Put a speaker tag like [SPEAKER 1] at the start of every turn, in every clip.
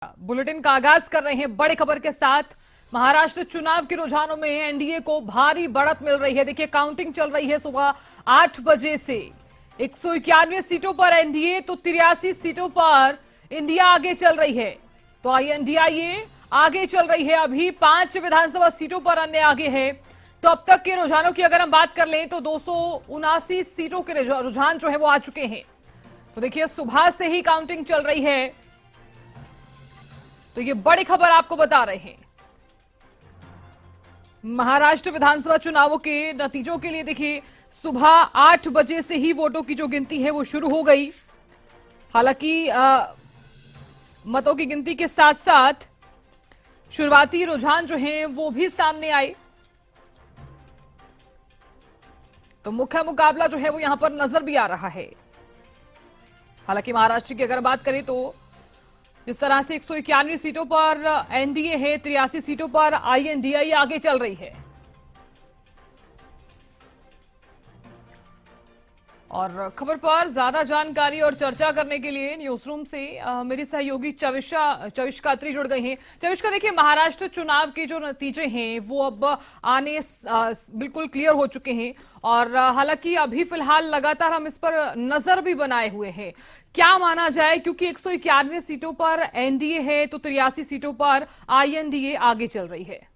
[SPEAKER 1] Bulletin का आगाज कर रहे हैं बड़ी खबर के साथ। महाराष्ट्र चुनाव के रुझानों में एनडीए को भारी बढ़त मिल रही है। देखिए, काउंटिंग चल रही है सुबह 8 बजे से। 191 सीटों पर एनडीए तो 83 सीटों पर इंडिया आगे चल रही है। तो एनडीए आगे चल रही है। अभी 5 विधानसभा सीटों पर अन्य आगे है। तो अब तक के रुझानों की अगर हम बात कर लें तो 279 सीटों के रुझान जो है वो आ चुके हैं। तो देखिए, सुबह से ही काउंटिंग चल रही है। तो ये बड़ी खबर आपको बता रहे हैं। महाराष्ट्र विधानसभा चुनावों के नतीजों के लिए देखिए, सुबह 8 बजे से ही वोटों की जो गिनती है वो शुरू हो गई। हालांकि मतों की गिनती के साथ साथ शुरुआती रुझान जो हैं वो भी सामने आए। तो मुख्य मुकाबला जो है वो यहां पर नजर भी आ रहा है। हालांकि महाराष्ट्र की अगर बात करें तो जिस तरह से 191 सीटों पर एनडीए है, 83 सीटों पर आईएनडीआई आगे चल रही है। और खबर पर ज्यादा जानकारी और चर्चा करने के लिए न्यूज रूम से मेरी सहयोगी चविष्का अत्री जुड़ गई हैं। चविष्का, देखिए, महाराष्ट्र चुनाव के जो नतीजे हैं वो अब आने बिल्कुल क्लियर हो चुके हैं। और हालांकि अभी फिलहाल लगातार हम इस पर नजर भी बनाए हुए हैं। क्या माना जाए, क्योंकि 191 सीटों पर एनडीए है तो 83 सीटों पर आईएनडीए आगे चल रही है।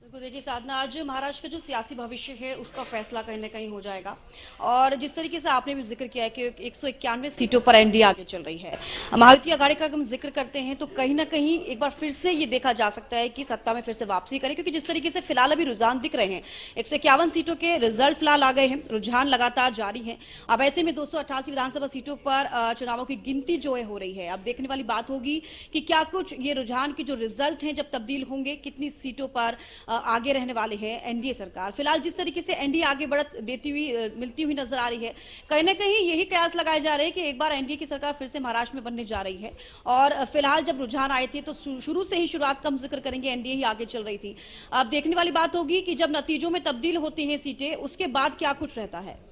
[SPEAKER 2] बिल्कुल, देखिए साधना, आज महाराष्ट्र का जो सियासी भविष्य है उसका फैसला कहीं ना कहीं हो जाएगा। और जिस तरीके से आपने भी जिक्र किया है कि 191 सीटों पर एनडीए आगे चल रही है, महायुति आघाड़ी का हम जिक्र करते हैं तो कहीं ना कहीं एक बार फिर से ये देखा जा सकता है कि सत्ता में फिर से वापसी करें, क्योंकि जिस तरीके से फिलहाल अभी रुझान दिख रहे हैं, 151 सीटों के रिजल्ट फिलहाल आ गए हैं, रुझान लगातार जारी है। अब ऐसे में 288 विधानसभा सीटों पर चुनावों की गिनती जो है हो रही है। अब देखने वाली बात होगी कि क्या कुछ ये रुझान के जो रिजल्ट हैं जब तब्दील होंगे, कितनी सीटों पर आगे रहने वाले हैं एनडीए सरकार। फिलहाल जिस तरीके से एनडीए आगे बढ़त देती हुई मिलती हुई नजर आ रही है, कहीं ना कहीं यही कयास लगाए जा रहे हैं कि एक बार एनडीए की सरकार फिर से महाराष्ट्र में बनने जा रही है। और फिलहाल जब रुझान आए थे तो शुरू से ही शुरुआत का हम जिक्र करेंगे, एनडीए ही आगे चल रही थी। अब देखने वाली बात होगी कि जब नतीजों में तब्दील होती हैं सीटें, उसके बाद क्या कुछ रहता है।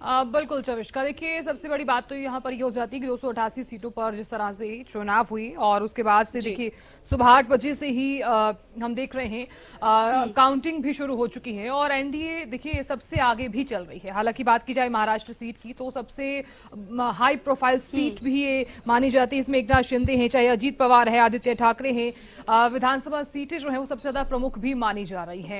[SPEAKER 1] बिल्कुल चविष्का, देखिए, सबसे बड़ी बात तो यहाँ पर ये हो जाती है कि 288 सीटों पर जिस तरह से चुनाव हुई और उसके बाद से देखिए सुबह 8 बजे से ही हम देख रहे हैं काउंटिंग भी शुरू हो चुकी है। और एनडीए देखिए सबसे आगे भी चल रही है। हालांकि बात की जाए महाराष्ट्र सीट की तो सबसे हाई प्रोफाइल सीट भी ये मानी जाती है। इसमें एकनाथ शिंदे हैं, चाहे अजीत पवार है, आदित्य ठाकरे हैं। विधानसभा सीटें जो है वो सबसे ज्यादा प्रमुख भी मानी जा रही है।